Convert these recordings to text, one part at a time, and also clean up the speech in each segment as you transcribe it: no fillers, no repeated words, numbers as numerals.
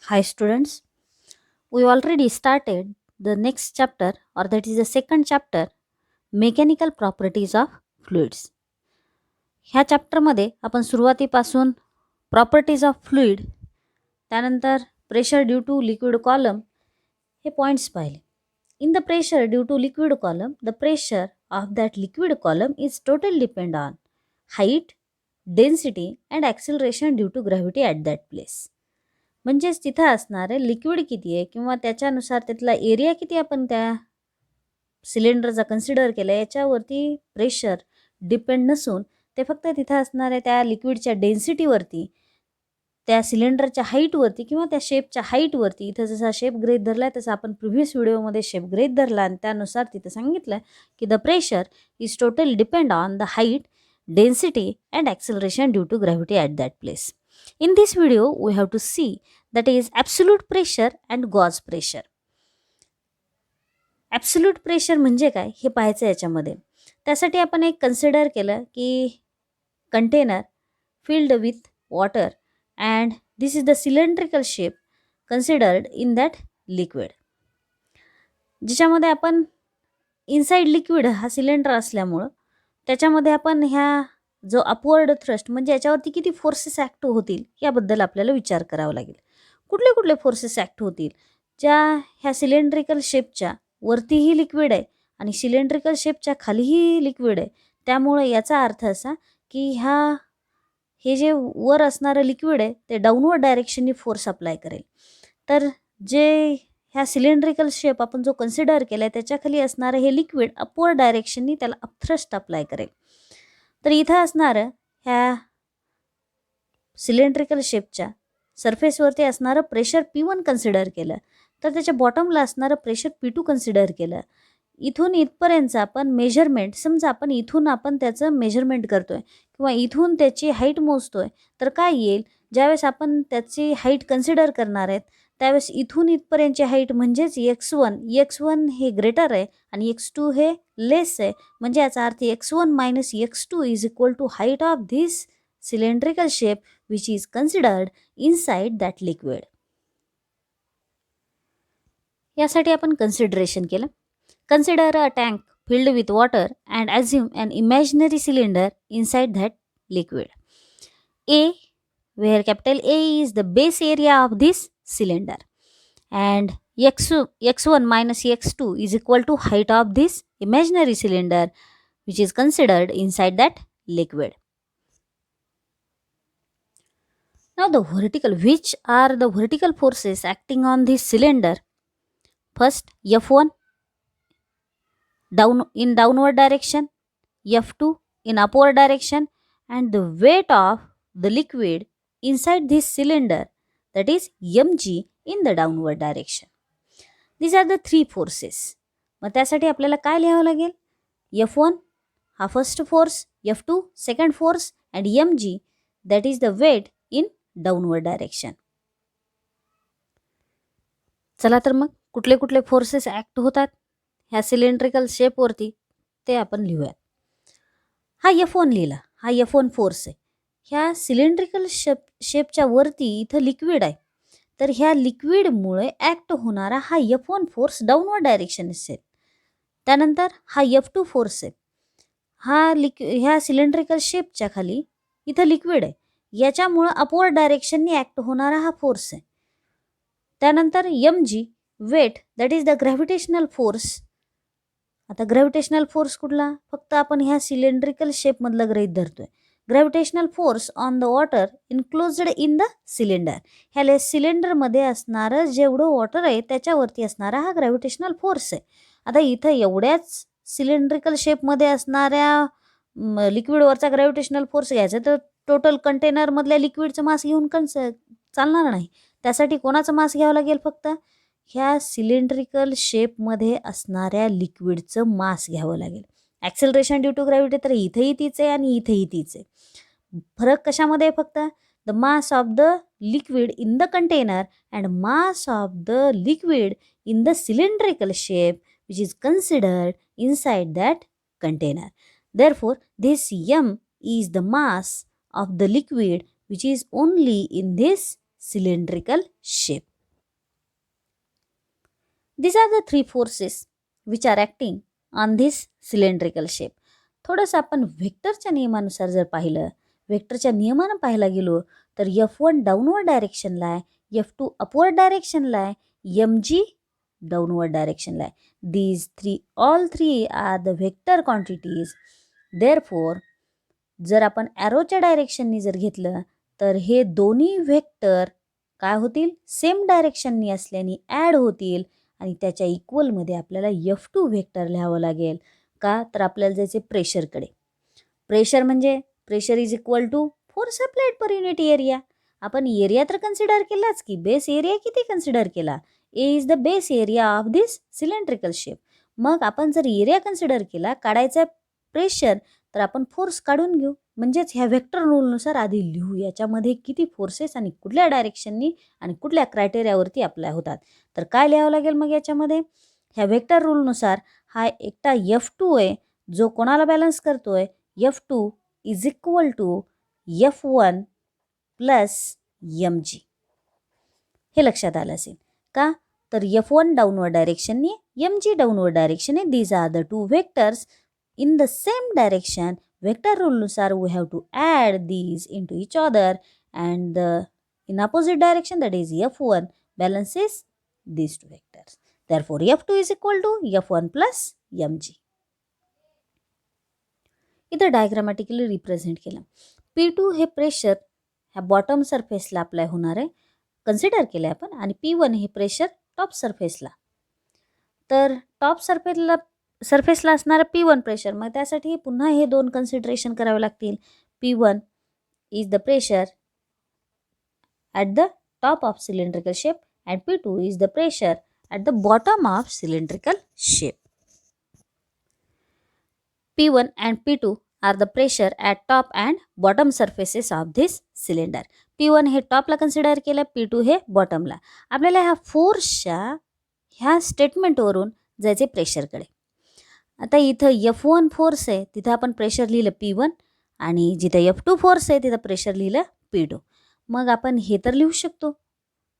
Hi students, we already started the next chapter, or that is the second chapter, Mechanical Properties of Fluids. ह्या चॅप्टरमध्ये आपण सुरुवातीपासून properties of fluid, त्यानंतर pressure due to liquid column हे points पाहिले. In the pressure due to liquid column, the pressure of that liquid column is total depend on height, density and acceleration due to gravity at that place. म्हणजेच तिथं असणारे liquid किती आहे किंवा त्याच्यानुसार त्यातला एरिया किती आपण त्या सिलेंडरचा कन्सिडर केला याच्यावरती प्रेशर डिपेंड नसून ते फक्त तिथं असणाऱ्या त्या लिक्विडच्या डेन्सिटीवरती, त्या सिलेंडरच्या हाईटवरती किंवा त्या शेपच्या हाईटवरती, इथं जसा शेप ग्रेड धरला तसा आपण प्रिव्हियस व्हिडिओमध्ये शेप ग्रेड धरला आणि त्यानुसार तिथं सांगितलं की the pressure is total depend on the height, density and acceleration due to gravity at that place. In this video, we have to see that is absolute pressure and gauge pressure. Absolute pressure म्हणजे काय हे पाहायचं याच्यामध्ये. त्यासाठी आपण एक consider केलं की container filled with water and this is the cylindrical shape considered in that liquid. ज्याच्यामध्ये आपण इनसाइड लिक्विड हा सिलेंडर असल्यामुळं त्याच्यामध्ये आपण ह्या जो अपवर्ड थ्रस्ट म्हणजे याच्यावरती किती फोर्सेस ॲक्ट होतील याबद्दल आपल्याला विचार करावा लागेल. कुठले कुठले फोर्सेस ॲक्ट होतील ज्या ह्या सिलेंड्रिकल शेपच्या वरतीही लिक्विड आहे आणि सिलेंड्रिकल शेपच्या खालीही लिक्विड आहे. त्यामुळे याचा अर्थ असा की हे जे वर असणारं लिक्विड आहे ते डाऊनवर्ड डायरेक्शननी फोर्स अप्लाय करेल. तर जे ह्या सिलेंड्रिकल शेप आपण जो कन्सिडर केला आहे त्याच्याखाली असणारं हे लिक्विड अपवर्ड डायरेक्शननी त्याला अपथ्रस्ट अप्लाय करेल. तर इथं असणारं ह्या सिलेंड्रिकल शेपच्या सरफेसवरती असणारं प्रेशर P1 कन्सिडर केलं तर त्याच्या बॉटमला असणारं प्रेशर P2 कन्सिडर केलं. इथून इथपर्यंतचं आपण मेजरमेंट, समजा आपण त्याचं मेजरमेंट करतोय किंवा इथून त्याची हाईट मोजतोय तर काय येईल, ज्यावेळेस आपण त्याची हाईट कन्सिडर करणार आहेत त्यावेळेस इथून इथपर्यंतची हाईट म्हणजेच x1 हे ग्रेटर आहे आणि x2 हे लेस आहे. म्हणजे याचा अर्थ x1 minus x2 is equal to height of this cylindrical shape which is considered inside that liquid. यासाठी आपण कन्सिडरेशन केलं. Consider a tank filled with water and assume an imaginary cylinder inside that liquid. A, where capital A is the base area of this cylinder and x1 minus x2 is equal to height of this imaginary cylinder which is considered inside that liquid. Now which are the vertical forces acting on this cylinder? First, F1 in downward direction, F2 in upward direction, and the weight of the liquid inside this cylinder, that is mg, in the downward direction. These are the three forces. मग त्यासाठी आपल्याला काय लिहावं लागेल? F1 हा first force, F2 second force and mg that is the weight in downward direction. चला तर मग कुठले कुठले फोर्सेस ॲक्ट होतात ह्या सिलेंड्रिकल शेपवरती ते आपण लिहूयात. हा F1 लिहिला, हा F1 फोर्स आहे. ह्या सिलेंड्रिकल शेपच्या वरती इथं लिक्विड आहे तर ह्या लिक्विडमुळे ॲक्ट होणारा हा F1 फोर्स डाऊनवर्ड डायरेक्शन असेल. त्यानंतर हा F2 फोर्स आहे. ह्या सिलेंड्रिकल शेपच्या खाली इथं लिक्विड आहे, याच्यामुळं अपवर्ड डायरेक्शननी ॲक्ट होणारा हा फोर्स आहे. त्यानंतर mg weight, that is the gravitational force. आता ग्रॅव्हिटेशनल फोर्स कुठला, फक्त आपण ह्या सिलेंड्रिकल शेपमधलं गृहीत धरतोय. Gravitational force on the water enclosed in the cylinder. ह्या सिलेंडरमध्ये असणारं जेवढं वॉटर आहे त्याच्यावरती असणारा हा ग्रॅव्हिटेशनल फोर्स आहे. आता इथं एवढ्याच सिलेंड्रिकल शेपमध्ये असणाऱ्या लिक्विडवरचा ग्रॅव्हिटेशनल फोर्स घ्यायचा तर टोटल कंटेनरमधल्या लिक्विडचं मास घेऊन चालणार नाही. त्यासाठी कोणाचं मास घ्यावं लागेल, फक्त ह्या सिलेंड्रिकल शेपमध्ये असणाऱ्या लिक्विडचं मास घ्यावं लागेल. ॲक्सेलरेशन ड्यू टू ग्रॅव्हिटी तर इथेही तीच आहे आणि इथेही तीच आहे. फरक कशामध्ये आहे, फक्त the mass of the liquid in the container and mass of the liquid in the cylindrical shape which is considered inside that container. Therefore, this m is the mass of the liquid which is only in this cylindrical shape. These are the three forces which are acting on this cylindrical shape. थोडंसं आपण व्हेक्टरच्या नियमानुसार जर पाहिलं, व्हेक्टरच्या नियमानं पाहायला गेलो तर F1 downward डायरेक्शनला आहे, F2 अपवर्ड डायरेक्शनला आहे, mg डाऊनवर्ड डायरेक्शनला आहे. all three are the vector quantities. Therefore, जर आपण ॲरोच्या डायरेक्शननी जर घेतलं तर हे दोन्ही व्हेक्टर काय होतील, सेम डायरेक्शननी असल्याने ॲड होतील आणि त्याच्या इक्वलमध्ये आपल्याला F2 व्हेक्टर लिहावं लागेल. का तर आपल्याला जायचे प्रेशरकडे. प्रेशर म्हणजे pressure is equal to force applied per unit area. आपण एरिया तर कन्सिडर केलाच की बेस एरिया किती कन्सिडर केला, A is the base area of this cylindrical shape. मग आपण जर एरिया कन्सिडर केला, काढायचा प्रेशर, तर आपण फोर्स काढून घेऊ. म्हणजेच ह्या व्हेक्टर रूलनुसार आधी लिहू याच्यामध्ये किती फोर्सेस आणि कुठल्या डायरेक्शननी आणि कुठल्या क्रायटेरियावरती अप्लाय होतात. तर काय लिहावं लागेल मग याच्यामध्ये, ह्या व्हेक्टर रूलनुसार हा एकटा F2 आहे जो कोणाला बॅलन्स करतोय, F2 is equal to F1 plus mg. हे लक्षात आलं असेल का, तर F1 डाऊनवर्ड डायरेक्शनने, mg डाऊनवर्ड डायरेक्शनने. These are the two vectors in the same direction. Vector rule नुसार we have to add these into each other and in opposite direction, that is F1, balances these two vectors. Therefore, F2 is equal to F1 plus mg. इथं diagrammatically represent केलं. P2 हे pressure ह्या bottom सरफेसला apply होणार आहे, consider केलं आहे आपण. आणि P1 हे प्रेशर टॉप सरफेसला. तर टॉप सरफेसला असणारं P1 प्रेशर, मग त्यासाठी पुन्हा हे दोन कन्सिडरेशन करावे लागतील. P1 is the pressure at the top of cylindrical shape and P2 is the pressure at the bottom of cylindrical shape. P1 and P2 are the pressure at top and bottom surfaces of this cylinder. P1 हे टॉपला consider केलं, P2 हे बॉटमला. आपल्याला ह्या फोर्सच्या ह्या स्टेटमेंटवरून जायचे प्रेशरकडे. आता इथं F1 फोर्स आहे तिथं आपण प्रेशर लिहिलं P1 आणि जिथं F2 फोर्स आहे तिथं प्रेशर लिहिलं P2. मग आपण हे तर लिहू शकतो,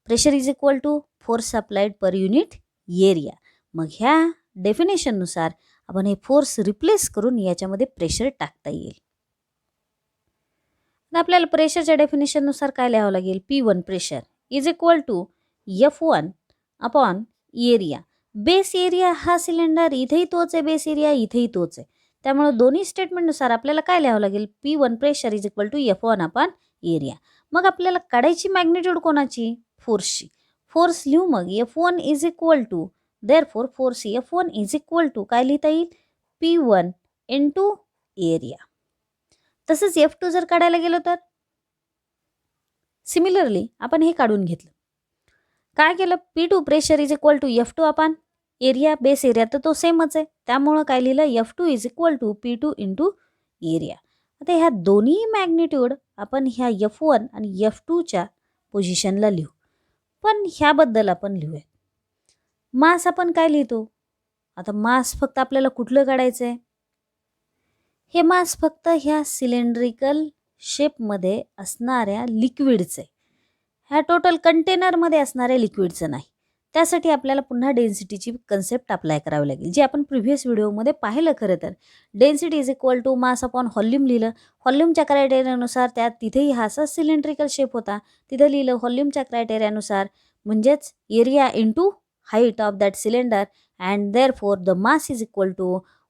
pressure is equal to force applied per unit area. मग ह्या डेफिनेशननुसार आपण हे फोर्स रिप्लेस करून याच्यामध्ये प्रेशर टाकता येईल. आपल्याला प्रेशरच्या डेफिनेशननुसार काय लिहावं लागेल, P1 pressure is equal to F1 upon area. Base area हा सिलेंडर इथेही तोच आहे, बेस एरिया इथेही तोच आहे. त्यामुळे दोन्ही स्टेटमेंटनुसार आपल्याला काय लिहावं लागेल, P1 pressure is equal to F1 upon area. मग आपल्याला काढायची मॅग्निट्यूड कोणाची, फोर्सची. फोर्स लिहू मग F1 is equal to, therefore force F1 is equal to काय लिहिता येईल, P1 इंटू एरिया. तसंच F2 जर काढायला गेलो तर सिमिलरली आपण हे काढून घेतलं. काय केलं, P2 pressure is equal to F2 upon area. Base area तर तो सेमच आहे, त्यामुळं काय लिहिलं, F2 is equal to P2 into area. आता ह्या दोन्ही मॅग्निट्यूड आपण ह्या F1 आणि F2च्या पोझिशनला लिहू. पण ह्याबद्दल आपण लिहूया, मास आपण काय लिहितो. आता मास फक्त आपल्याला कुठलं काढायचं आहे, हे मास फक्त ह्या सिलेंड्रिकल शेपमध्ये असणाऱ्या लिक्विडचं आहे, ह्या टोटल कंटेनरमध्ये असणाऱ्या लिक्विडचं नाही. त्यासाठी आपल्याला पुन्हा डेन्सिटीची कन्सेप्ट अप्लाय करावी लागेल, जी आपण प्रिव्हियस व्हिडिओमध्ये पाहिलं. खरं तर density is equal to mass upon volume लिहिलं. व्हॉल्यूमच्या क्रायटेरियानुसार त्यात तिथेही हा असा सिलेंड्रिकल शेप होता, तिथं लिहिलं व्हॉल्यूमच्या क्रायटेरियानुसार, म्हणजेच area into height of that cylinder, and therefore the mass is equal to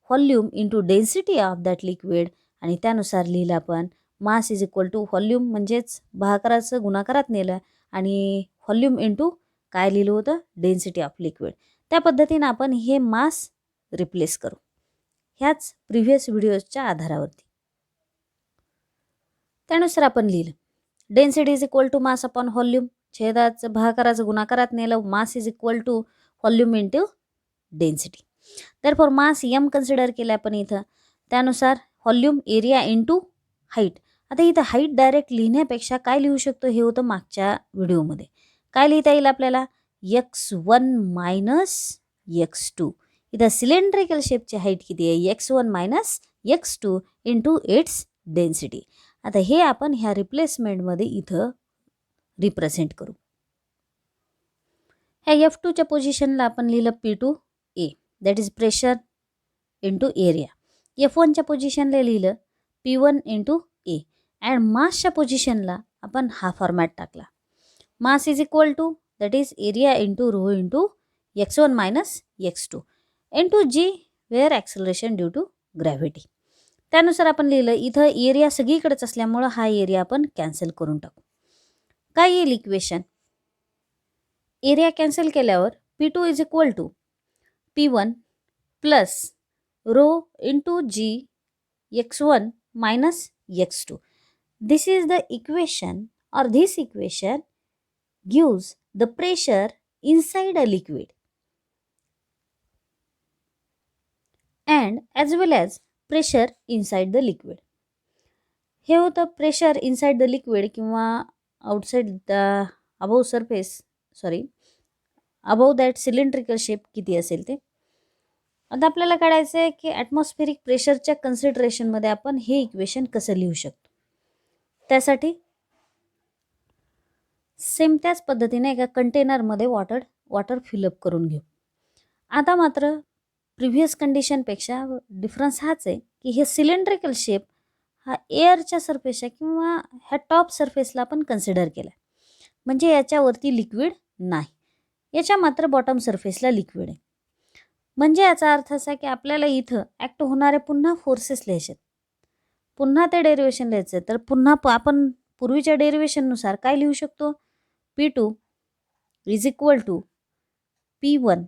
volume into density of that liquid. आणि त्यानुसार लिहिलं आपण mass is equal to volume, म्हणजेच भागाकाराचं गुणाकारात नेलं आणि व्हॉल्यूम इंटू काय लिहिलं होतं, डेन्सिटी ऑफ लिक्विड. त्या पद्धतीनं आपण हे मास रिप्लेस करू ह्याच प्रिव्हियस व्हिडिओच्या आधारावरती. त्यानुसार आपण लिहिलं density is equal to mass upon volume, छेदाचं भागाकाराचं गुणाकारात नेलं, mass is equal to volume into density. Therefore mass m consider केलं आपण इथं. त्यानुसार व्हॉल्यूम एरिया इंटू हाईट. आता इथं हाईट डायरेक्ट लिहिण्यापेक्षा काय लिहू शकतो, हे होतं मागच्या व्हिडिओमध्ये. काय लिहिता येईल आपल्याला, x1 मायनस x2. इथं सिलेंड्रिकल शेपची हाईट किती आहे, x1 minus x2 into its density. आता हे आपण ह्या रिप्लेसमेंटमध्ये इथं रिप्रेझेंट करू. ह्या F2च्या पोझिशनला आपण लिहिलं P2A, that is pressure into area. F1च्या पोझिशनला लिहिलं P1 इंटू ए. अँड मासच्या पोझिशनला आपण हा फॉर्मॅट टाकला. Mass is equal to that is area into rho into x1 minus x2 into g where acceleration due to gravity. त्यानुसार आपण लिहिलं इथं एरिया सगळीकडेच असल्यामुळं हा एरिया आपण कॅन्सल करून टाकू. काय येईल इक्वेशन? एरिया कॅन्सल केल्यावर P2 is equal to P1 plus rho into g x1 minus x2. This is the equation, or this equation gives the pressure inside a liquid and as well as pressure inside the liquid. हे होतं pressure inside the liquid किंवा outside the above surface above that cylindrical shape किती असेल ते. आता आपल्याला काढायचं आहे की ॲटमॉस्फेरिक प्रेशरच्या कन्सिडरेशनमध्ये आपण हे इक्वेशन कसं लिहू शकतो. त्यासाठी सेम त्याच पद्धतीने एका कंटेनरमध्ये वॉटर फिलअप करून घेऊ. आता मात्र प्रिव्हियस कंडिशनपेक्षा डिफरन्स हाच आहे की हे सिलेंड्रिकल शेप हा एअरच्या सरफेसच्या किंवा ह्या टॉप सरफेसला आपण कन्सिडर केला, म्हणजे याच्यावरती लिक्विड नाही, याच्या मात्र बॉटम सरफेसला लिक्विड आहे. म्हणजे याचा अर्थ असा की आपल्याला इथं ॲक्ट होणारे पुन्हा फोर्सेस लिहायचे, पुन्हा ते डेरिवेशन लिहायचं. तर पुन्हा आपण पूर्वीच्या डेरिवेशननुसार काय लिहू शकतो? P2 is equal to P1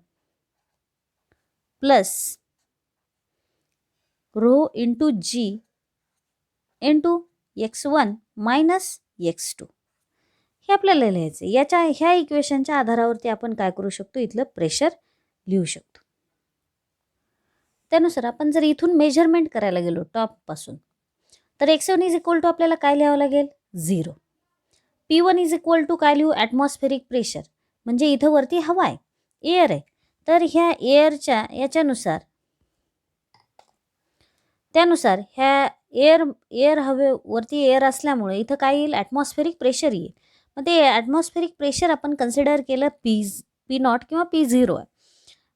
plus rho into g into x1 minus x2 हे आपल्याला लिहायचं. ह्या इक्वेशनच्या आधारावरती आपण काय करू शकतो? इथलं प्रेशर लिहू शकतो. त्यानुसार आपण जर इथून मेजरमेंट करायला गेलो टॉपपासून, तर x1 इज इक्वल टू आपल्याला काय लिहावं लागेल? 0. P1 इज इक्वल टू काय लिहू? ॲटमॉस्फेरिक प्रेशर, म्हणजे इथं वरती हवा आहे, एअर आहे. तर ह्या एअरच्या त्यानुसार ह्या एअर हवेवरती एअर असल्यामुळे इथं काय येईल? ॲटमॉस्फेरिक प्रेशर येईल. मग ते ॲटमॉस्फेरिक प्रेशर आपण कन्सिडर केलं P0 किंवा P0 आहे.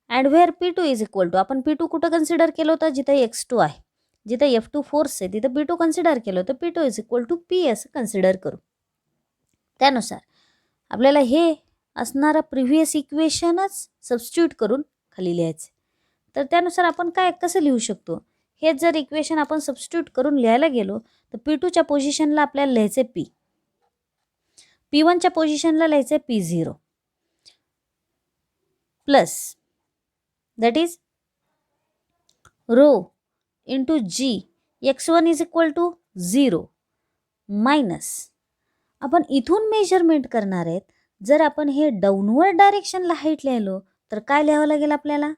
And where P2 is equal to, आपण P2 कुठं कन्सिडर केलं होतं? जिथं x2 आहे, जिथं F2 फोर्स आहे तिथं P2 कन्सिडर केलं होतं. P2 is equal to P असं कन्सिडर करू. त्यानुसार आपल्याला हे असणारं प्रिव्हियस इक्वेशनच सबस्टिट्यूट करून खाली लिहायचं. तर त्यानुसार आपण कसं लिहू शकतो? हे जर इक्वेशन आपण सबस्टिट्यूट करून लिहायला गेलो तर P2च्या पोझिशनला आपल्याला लिहायचं P, P1च्या पोझिशनला लिहायचं P0 plus that is rho into g x1 is equal to 0 minus आपण इथून मेजरमेंट करणार आहेत. जर आपण हे डाऊनवर्ड डायरेक्शनला हाईट लिहिलो तर काय लिहावं लागेल? आपल्याला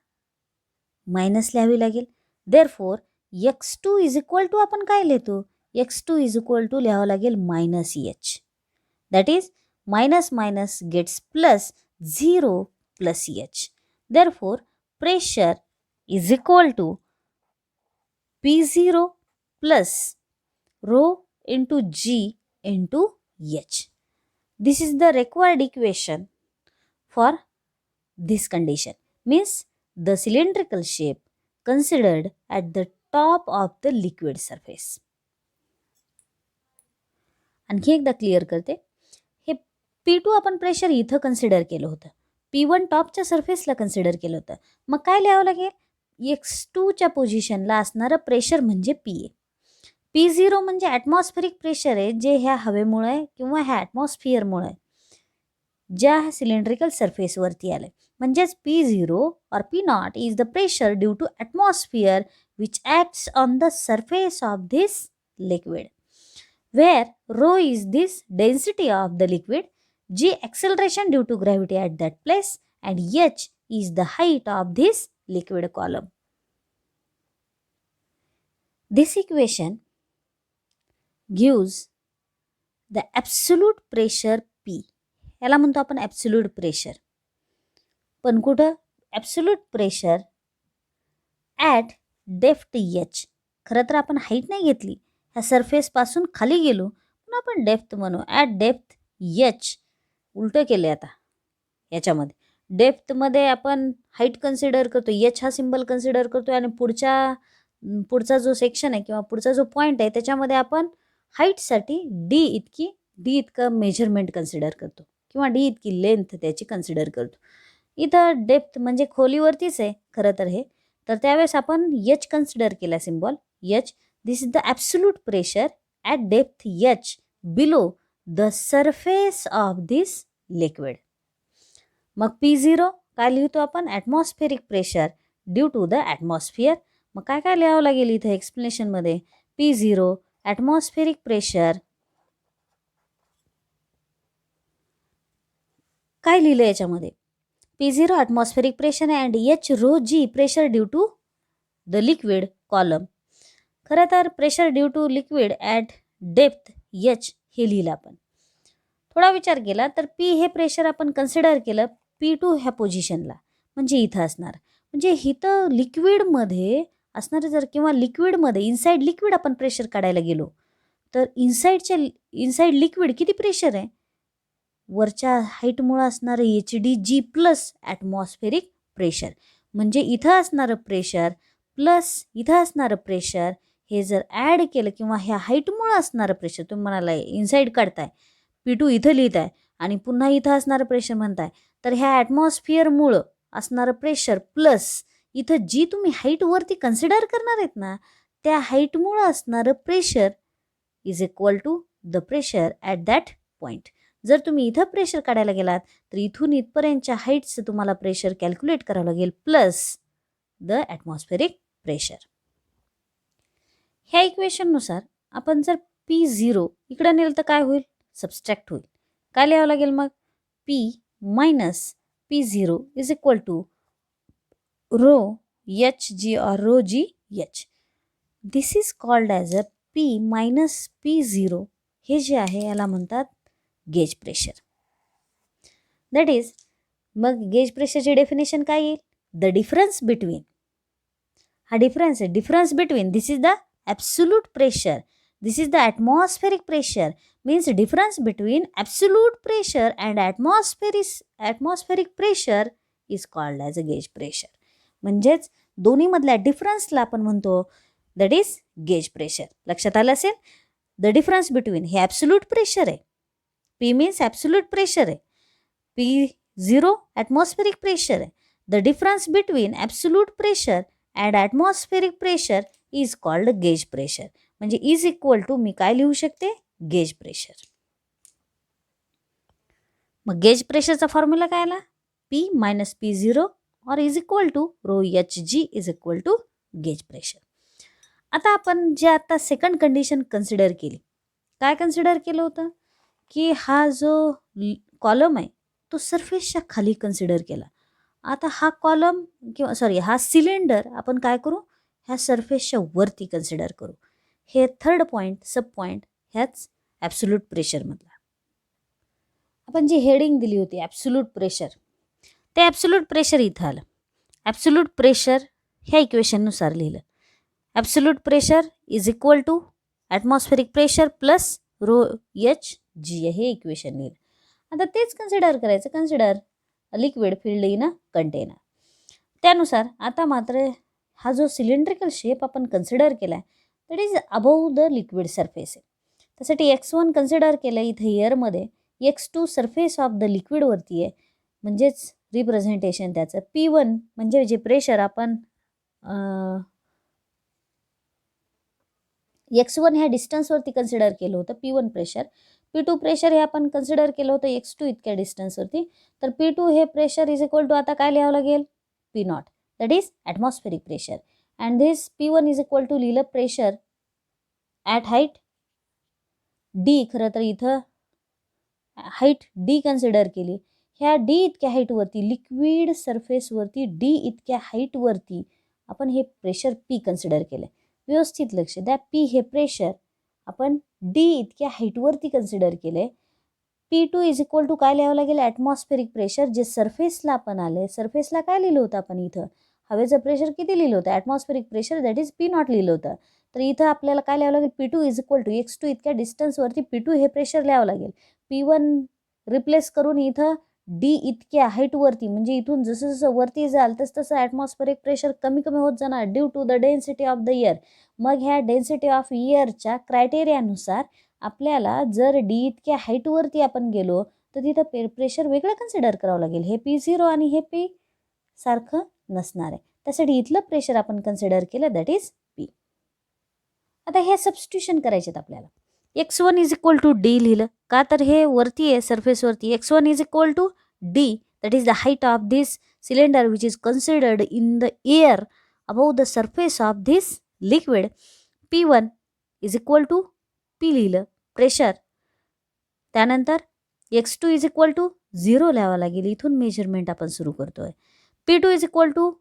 मायनस लिहावी लागेल. Therefore x2 is equal to आपण काय लिहितो? x2 इज इक्वल टू लिहावं लागेल minus h, that is minus minus gets plus 0 plus h. Therefore pressure is equal to P0 plus rho into g into h. This is the required equation for this condition. Means the cylindrical shape considered at the top of the liquid surface. आणखी एकदा clear करते. हे P2 आपण pressure इथं consider केलं होतं, P1 टॉपच्या सरफेसला consider केलं होतं. मग काय लिहावं लागेल? x2च्या पोझिशनला असणारं प्रेशर म्हणजे PA. P0 म्हणजे ॲटमॉस्फेरिक प्रेशर आहे, जे ह्या हवेमुळे किंवा ह्या ॲटमॉस्फिअरमुळे ज्या सिलेंड्रिकल सरफेसवरती आलं, म्हणजेच P0 or P0 is the pressure due to atmosphere which acts on the surface of this liquid, where rho is this density of the liquid, g acceleration due to gravity at that place, and h is the height of this liquid column. This equation gives the absolute pressure P. याला म्हणतो आपण absolute pressure. पण कुठं? Absolute pressure at depth h. खरं तर आपण height नाही घेतली, ह्या सरफेसपासून खाली गेलो पण आपण डेप्थ म्हणू. ॲट डेप्थ h उलटं केलं आता याच्यामध्ये. डेप्थमध्ये आपण हाईट कन्सिडर करतो, एच हा सिम्बॉल कन्सिडर करतो आणि पुढचा जो सेक्शन आहे किंवा पुढचा जो पॉईंट आहे त्याच्यामध्ये आपण हाईटसाठी डी इतकं मेजरमेंट कन्सिडर करतो किंवा डी इतकी लेंथ त्याची कन्सिडर करतो. इथं डेप्थ म्हणजे खोलीवरतीच आहे खरं तर हे. तर त्यावेळेस आपण एच कन्सिडर केला symbol h. This is the absolute pressure at depth h below the surface of this liquid. मग P0 काय लिहितो आपण? Atmospheric pressure due to the atmosphere. मग काय काय लिहावं लागेल इथे एक्सप्लेनेशनमध्ये? P0 ॲटमॉस्फेरिक प्रेशर काय लिहिलं याच्यामध्ये? P0 atmospheric pressure and h rho g pressure due to the liquid column. खरं तर pressure due to liquid at depth h हे लिहिलं आपण. थोडा विचार केला तर पी हे प्रेशर आपण कन्सिडर केलं P2 ह्या पोझिशनला, म्हणजे इथं असणार. म्हणजे इथं लिक्विडमध्ये असणार जर किंवा लिक्विडमध्ये इनसाईड लिक्विड आपण प्रेशर काढायला गेलो तर इनसाईड लिक्विड किती प्रेशर आहे? वरच्या हाईटमुळं असणारं HDG प्लस ॲटमॉस्फेरिक प्रेशर. म्हणजे इथं असणारं प्रेशर प्लस इथं असणारं प्रेशर हे जर ॲड केलं किंवा ह्या हाईटमुळं असणारं प्रेशर तुम्ही म्हणाला इनसाईड काढताय, P2 इथं लिहित आहे आणि पुन्हा इथं असणारं प्रेशर म्हणताय, तर ह्या ॲटमॉस्फिअरमुळं असणारं प्रेशर प्लस इथं जी तुम्ही हाईटवरती कन्सिडर करणार आहेत ना त्या हाईटमुळं असणारं pressure is equal to the pressure at that point. जर तुम्ही इथं प्रेशर काढायला गेलात तर इथून इथपर्यंतच्या हाईटचं तुम्हाला प्रेशर कॅल्क्युलेट करावं लागेल प्लस द ॲटमॉस्फेरिक प्रेशर. ह्या इक्वेशननुसार आपण जर P0 इकडं नेलं तर काय होईल? सबस्ट्रॅक्ट होईल. काय लिहावं लागेल मग? P minus P0 is equal to rho H G और rho G H. This is called as a P minus P0. हे जे आहे याला म्हणतात गेज प्रेशर. दॅट इज मग गेज प्रेशरची डेफिनेशन काय येईल? द डिफरन्स बिटवीन, हा डिफरन्स आहे, difference between this is the absolute pressure, this is the atmospheric pressure, means difference between absolute pressure and atmospheric pressure is called as a gauge pressure. म्हणजेच दोन्हीमधल्या डिफरन्सला आपण म्हणतो that is gauge pressure. लक्षात आलं असेल? The difference between हे absolute pressure आहे, P means absolute pressure आहे, P0 atmospheric pressure आहे. The difference between absolute pressure and atmospheric pressure is called gauge pressure. म्हणजे इज इक्वल टू मी काय लिहू शकते? Gauge pressure. मग गेज प्रेशरचा फॉर्म्युला काय आला? P मायनस P0 और is equal to rho H g is equal to gauge pressure. आता आपण जे आता सेकंड कंडिशन कन्सिडर केली, काय कन्सिडर केलं होतं? की हा जो कॉलम आहे तो सरफेसच्या खाली कन्सिडर केला. आता हा कॉलम हा सिलेंडर आपण काय करू? ह्या सरफेसच्या वरती कन्सिडर करू. हे थर्ड पॉईंट सब पॉईंट ह्याच ॲब्सोल्यूट प्रेशरमधला. आपण जी हेडिंग दिली होती ॲब्सोल्यूट प्रेशर, ते ॲब्सोल्यूट प्रेशर इथं आलं. ॲब्सोल्यूट प्रेशर ह्या इक्वेशननुसार लिहिलं. Absolute pressure is equal to atmospheric pressure plus rho H g हे इक्वेशन लिहिलं. आता तेच कन्सिडर करायचं, consider liquid filled in a container. त्यानुसार आता मात्र हा जो सिलेंड्रिकल शेप आपण कन्सिडर केला आहे that is above the liquid surface आहे. त्यासाठी X1 कन्सिडर केलं इथं एअरमध्ये, X2 सरफेस ऑफ द लिक्विडवरती आहे. म्हणजेच रिप्रेझेंटेशन त्याचं P1 म्हणजे जे प्रेशर आपण X1 ह्या डिस्टन्सवरती कन्सिडर केलं होतं P1 प्रेशर. P2 प्रेशर हे आपण कन्सिडर केलं होतं X2 इतक्या डिस्टन्सवरती. तर P2 हे प्रेशर इज इक्वल टू आता काय लिहावं लागेल? P0 that is atmospheric pressure and this P1 is equal to लिहिलं प्रेशर ॲट हाईट D. खरं तर इथं हाईट D कन्सिडर केली. ह्या D इतक्या हाईटवरती लिक्विड सरफेसवरती D इतक्या हाईटवरती आपण हे प्रेशर P कन्सिडर केलं. व्यवस्थित लक्ष द्या, P हे प्रेशर आपण D इतक्या हाईटवरती कन्सिडर केले. P2 इज इक्वल टू काय लिहावं लागेल? ॲटमॉस्फेरिक प्रेशर जे सरफेसला आपण आले. सरफेसला काय लिहिलं होतं आपण इथं? हवेचं प्रेशर किती लिहिलं होतं? Atmospheric pressure that is P0 लिहिलं होतं. तर इथं आपल्याला काय लिहावं लागेल? P2 is equal to X2 इतक्या डिस्टन्सवरती P2 हे प्रेशर लिहावं लागेल. P1 रिप्लेस करून इथं डी इतक्या हाईटवरती, म्हणजे इथून जसं जसं वरती जाल तसं ॲटमॉस्फेरिक प्रेशर कमी कमी होत जाणार due to the density of the air. मग ह्या डेन्सिटी ऑफ एअरच्या क्रायटेरियानुसार आपल्याला जर डी इतक्या हाईटवरती आपण गेलो तर तिथं प्रेशर वेगळं कन्सिडर करावं लागेल. हे P0 आणि हे P सारखं नसणार आहे. त्यासाठी इथलं प्रेशर आपण कन्सिडर केलं, दॅट इज P. आता हे सबस्टिट्यूशन करायचे आहेत आपल्याला. x1 is equal to D लिहिलं का, तर हे वरती आहे सरफेसवरती. x1 is equal to D, that is the height of this cylinder which is considered in the air above the surface of this liquid. P1 is equal to P लिहिलं pressure. त्यानंतर x2 is equal to 0 लिहावं लागेल. इथून measurement आपण सुरू करतोय. P2 is equal to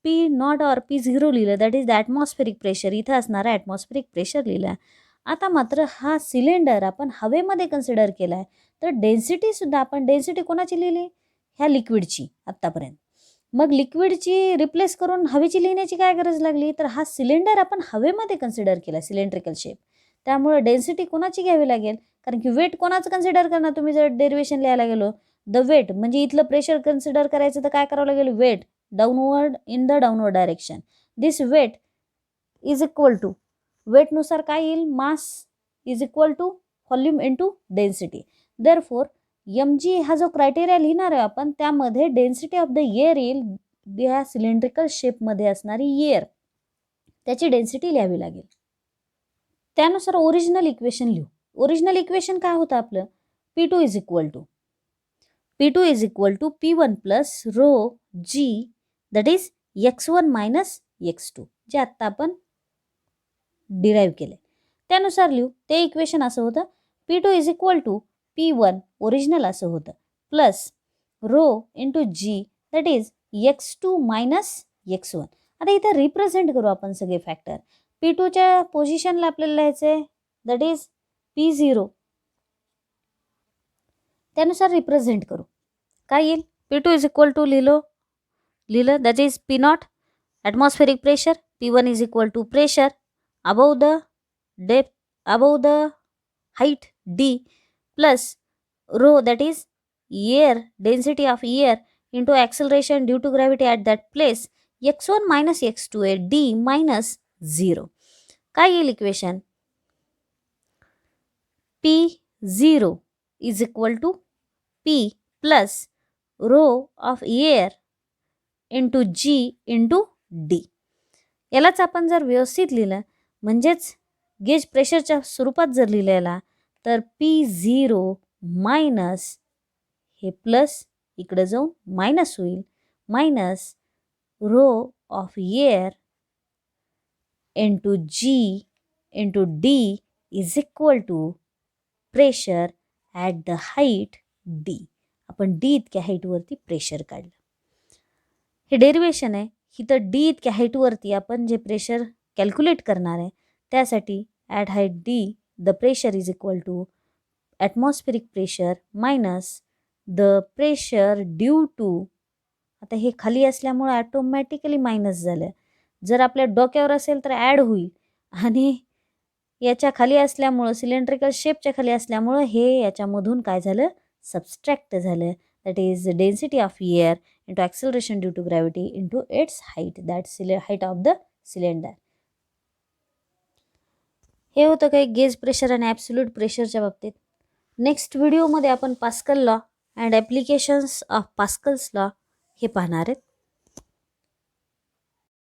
P0 और P0 लिहिलं, that is the atmospheric pressure. इथं असणारा ॲटमॉस्फेरिक प्रेशर लिहिलं. आता मात्र हा सिलेंडर आपण हवेमध्ये कन्सिडर केला आहे, तर डेन्सिटीसुद्धा आपण डेन्सिटी कोणाची लिहिली, ह्या लिक्विडची आत्तापर्यंत. मग लिक्विडची रिप्लेस करून हवेची लिहिण्याची काय गरज लागली, तर हा सिलेंडर आपण हवेमध्ये कन्सिडर केला सिलेंड्रिकल शेप. त्यामुळे डेन्सिटी कोणाची घ्यावी लागेल, कारण की वेट कोणाचं कन्सिडर करणार तुम्ही जर डेरिवेशन लिहायला गेलो. द वेट म्हणजे इथलं प्रेशर कन्सिडर करायचं तर काय करावं लागेल, weight downward in the downward direction. This weight is equal to, वेटनुसार काय येईल, mass is equal to volume into density. Therefore mg हा जो क्रायटेरिया लिहिणार आहे आपण, त्यामध्ये डेन्सिटी ऑफ द एअर येईल. या सिलेंड्रिकल शेपमध्ये असणारी एअर, त्याची डेन्सिटी लिहावी लागेल. त्यानुसार ओरिजिनल इक्वेशन लिहू. ओरिजिनल इक्वेशन काय होतं आपलं, P2 is equal to P1 plus rho g, that is x1 minus x2, जे आत्ता आपण डिराईव्ह केले. त्यानुसार लिहू. ते इक्वेशन असं होतं, P2 is equal to P1 original असं होतं plus rho into g, that is x2 minus x1. आता इथं रिप्रेझेंट करू आपण सगळे फॅक्टर. P2च्या पोझिशनला आपल्याला लिहायचं आहे, दॅट इज P0. त्यानुसार रिप्रेझेंट करू. काय येईल, P2 इज इक्वल टू लिहिलं that is P0 atmospheric pressure. P1 is equal to pressure above the depth, above the height D, plus rho, that is air, density of air into acceleration due to gravity at that place, x1 minus x2 आहे, D minus 0. काय येईल equation, P0 is equal to P plus rho of air into G into D. यालाच आपण जर व्यवस्थित लिहिलं, म्हणजेच gauge प्रेशरच्या स्वरूपात जर लिहिलेला, तर P0 मायनस हे प्लस इकडे जाऊन मायनस होईल, minus rho of air into g into D is equal to pressure at the height D. आपण डी इतक्या हाईटवरती प्रेशर काढलं. हे डेरिवेशन आहे. इथं डी इतक्या हाईटवरती आपण जे प्रेशर कॅल्क्युलेट करणार आहे, त्यासाठी at height D the pressure is equal to atmospheric pressure minus the pressure due to, आता हे खाली असल्यामुळे ॲटोमॅटिकली मायनस झालं. जर आपल्या डोक्यावर असेल तर ॲड होईल, आणि याच्या खाली असल्यामुळं सिलेंड्रिकल शेपच्या खाली असल्यामुळं हे याच्यामधून काय झालं, सबस्ट्रॅक्ट झालं. That is density of air into acceleration due to gravity into its height, that's height of the cylinder. हे होतं काही गेज प्रेशर आणि ॲब्सोल्यूट प्रेशरच्या बाबतीत. नेक्स्ट व्हिडिओमध्ये आपण Pascal law and applications of Pascal's law हे पाहणार आहेत.